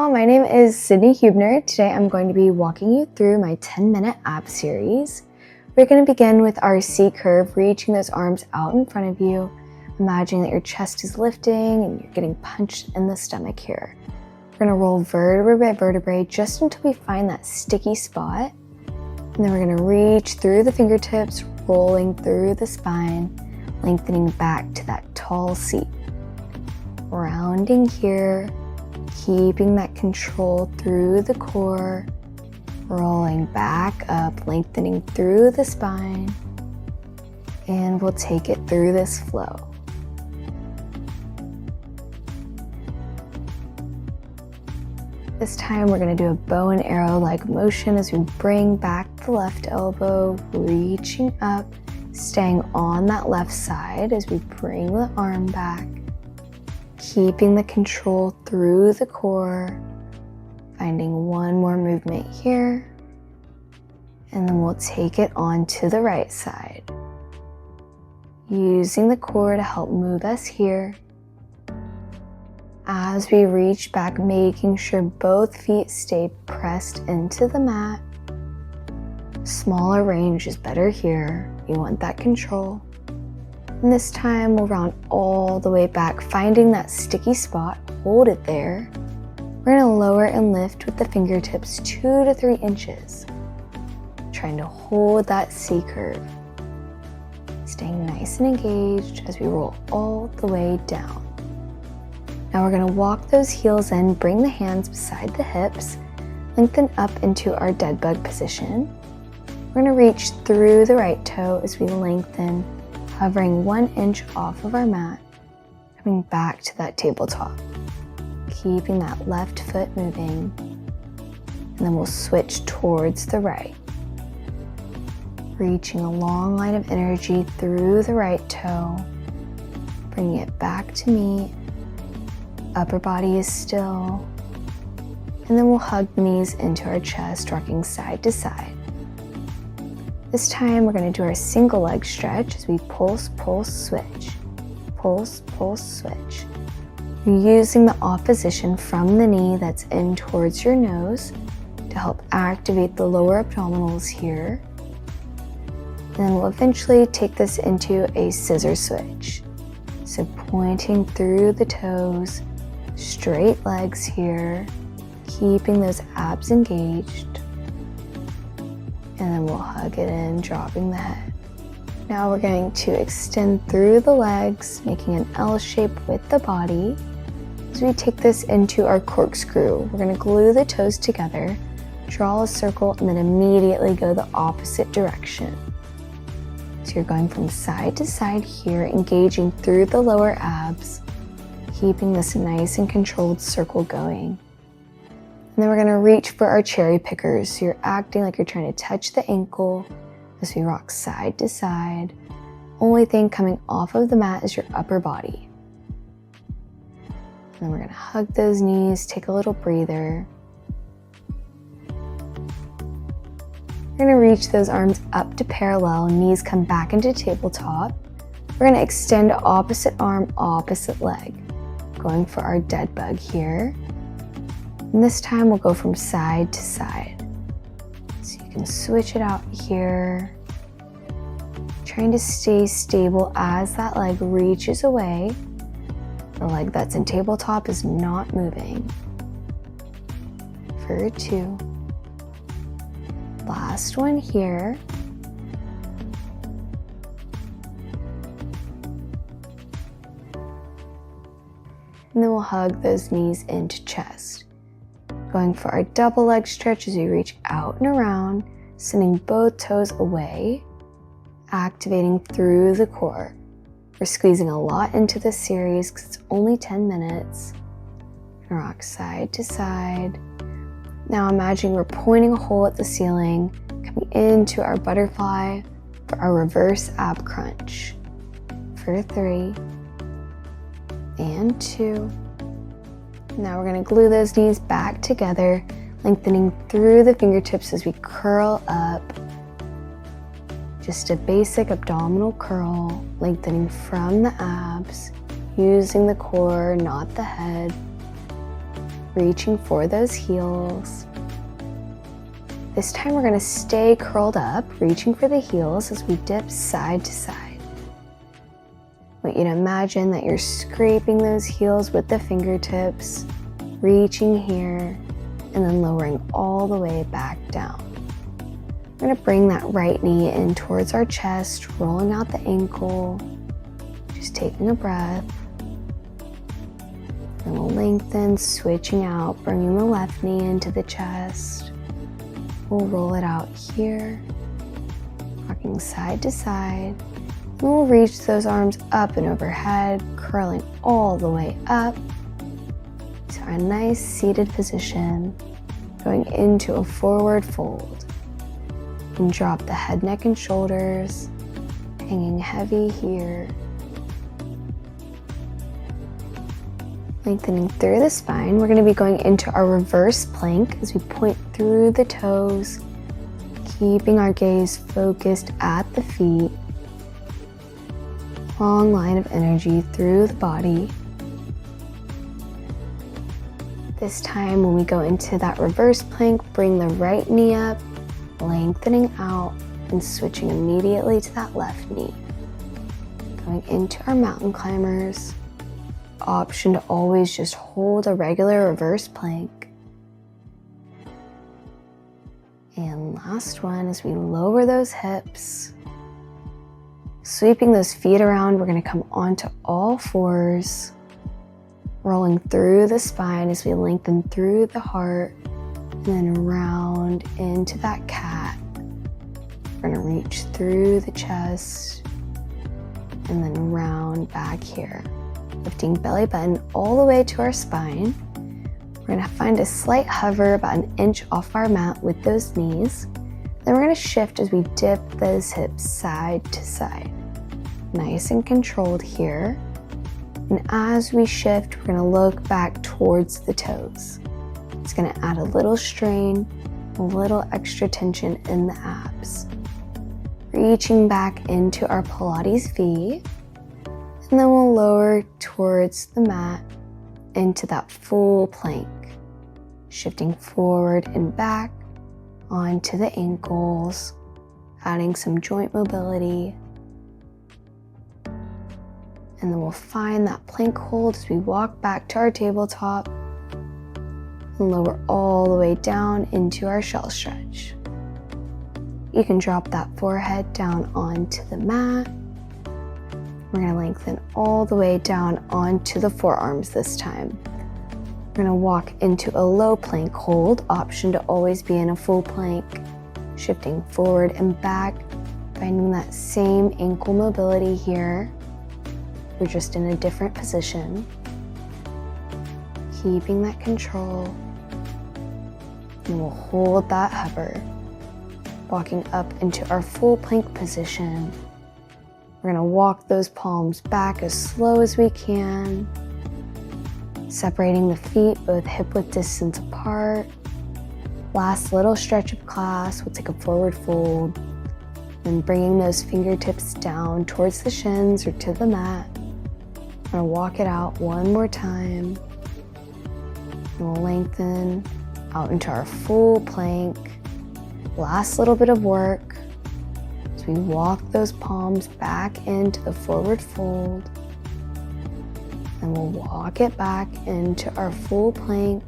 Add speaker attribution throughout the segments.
Speaker 1: all, my name is Sydney Huebner. Today I'm going to be walking you through my 10-minute ab series. We're going to begin with our C curve, reaching those arms out in front of you. Imagining that your chest is lifting and you're getting punched in the stomach here. We're going to roll vertebrae by vertebrae just until we find that sticky spot. And then we're going to reach through the fingertips, rolling through the spine, lengthening back to that tall seat. Rounding here, keeping that control through the core, rolling back up, lengthening through the spine, and we'll take it through this flow. This time we're going to do a bow and arrow-like motion as we bring back the left elbow, reaching up, staying on that left side as we bring the arm back, keeping the control through the core, finding one more movement here, and then we'll take it on to the right side. Using the core to help move us here. As we reach back, making sure both feet stay pressed into the mat. Smaller range is better here. You want that control. And this time we'll round all the way back, finding that sticky spot, hold it there. We're going to lower and lift with the fingertips 2 to 3 inches. Trying to hold that C curve. Staying nice and engaged as we roll all the way down. Now we're going to walk those heels in, bring the hands beside the hips, lengthen up into our dead bug position. We're going to reach through the right toe as we lengthen, hovering 1 inch off of our mat, coming back to that tabletop, keeping that left foot moving, and then we'll switch towards the right. Reaching a long line of energy through the right toe, bringing it back to meet. Upper body is still, and then we'll hug the knees into our chest, rocking side to side. This time we're going to do our single leg stretch as we pulse, pulse, switch. Pulse, pulse, switch. You're using the opposition from the knee that's in towards your nose to help activate the lower abdominals here. And then we'll eventually take this into a scissor switch. So pointing through the toes, straight legs here, keeping those abs engaged. And then we'll hug it in, dropping the head. Now we're going to extend through the legs, making an L shape with the body. As we take this into our corkscrew, we're going to glue the toes together, draw a circle, and then immediately go the opposite direction. So you're going from side to side here, engaging through the lower abs, keeping this nice and controlled circle going. And then we're going to reach for our cherry pickers. So you're acting like you're trying to touch the ankle as we rock side to side. Only thing coming off of the mat is your upper body. And then we're going to hug those knees, take a little breather. We're going to reach those arms up to parallel, knees come back into tabletop. We're going to extend opposite arm, opposite leg. Going for our dead bug here. And this time we'll go from side to side. So you can switch it out here. Trying to stay stable as that leg reaches away. The leg that's in tabletop is not moving. For 2. Last one here. And then we'll hug those knees into chest. Going for our double leg stretch as we reach out and around, sending both toes away, activating through the core. We're squeezing a lot into this series because it's only 10 minutes. And rock side to side. Now imagine we're pointing a hole at the ceiling, coming into our butterfly for our reverse ab crunch. For 3. And 2. Now we're going to glue those knees back together, lengthening through the fingertips as we curl up. Just a basic abdominal curl, lengthening from the abs, using the core, not the head. reaching for those heels. This time we're going to stay curled up, reaching for the heels as we dip side to side. I want you to imagine that you're scraping those heels with the fingertips, reaching here, and then lowering all the way back down. We're going to bring that right knee in towards our chest, rolling out the ankle, just taking a breath. And we'll lengthen, switching out, bringing the left knee into the chest. We'll roll it out here, rocking side to side. And we'll reach those arms up and overhead, curling all the way up to a nice seated position, going into a forward fold. And drop the head, neck, and shoulders, hanging heavy here. Lengthening through the spine, we're going to be going into our reverse plank as we point through the toes, keeping our gaze focused at the feet. Long line of energy through the body. This time when we go into that reverse plank, bring the right knee up, lengthening out and switching immediately to that left knee. Going into our mountain climbers. Option to always just hold a regular reverse plank. And last one, as we lower those hips, sweeping those feet around, we're going to come onto all fours, rolling through the spine as we lengthen through the heart, and then round into that cat. We're going to reach through the chest and then round back here. Lifting belly button all the way to our spine. We're going to find a slight hover about an inch off our mat with those knees. Then we're going to shift as we dip those hips side to side. Nice and controlled here. And as we shift, we're going to look back towards the toes. It's going to add a little strain, a little extra tension in the abs. Reaching back into our Pilates V. And then we'll lower towards the mat into that full plank, shifting forward and back onto the ankles, adding some joint mobility. And then we'll find that plank hold as we walk back to our tabletop and lower all the way down into our shell stretch. You can drop that forehead down onto the mat. We're going to lengthen all the way down onto the forearms this time. We're going to walk into a low plank hold, option to always be in a full plank, shifting forward and back, finding that same ankle mobility here. We're just in a different position, keeping that control, and we'll hold that hover, walking up into our full plank position. We're going to walk those palms back as slow as we can, separating the feet both hip width distance apart. Last little stretch of class, we'll take a forward fold, and bringing those fingertips down towards the shins or to the mat. We're going to walk it out one more time, and we'll lengthen out into our full plank. Last little bit of work. We walk those palms back into the forward fold, and we'll walk it back into our full plank.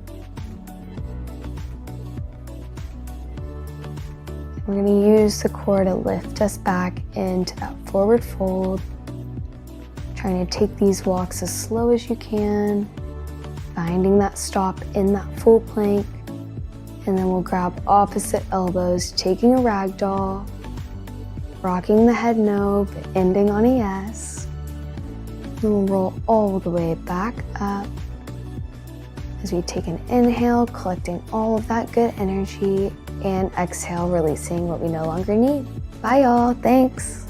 Speaker 1: We're going to use the core to lift us back into that forward fold, trying to take these walks as slow as you can, finding that stop in that full plank, and then we'll grab opposite elbows, taking a ragdoll, rocking the head no, but ending on a yes. Then we'll roll all the way back up as we take an inhale, collecting all of that good energy, and exhale, releasing what we no longer need. Bye y'all, thanks.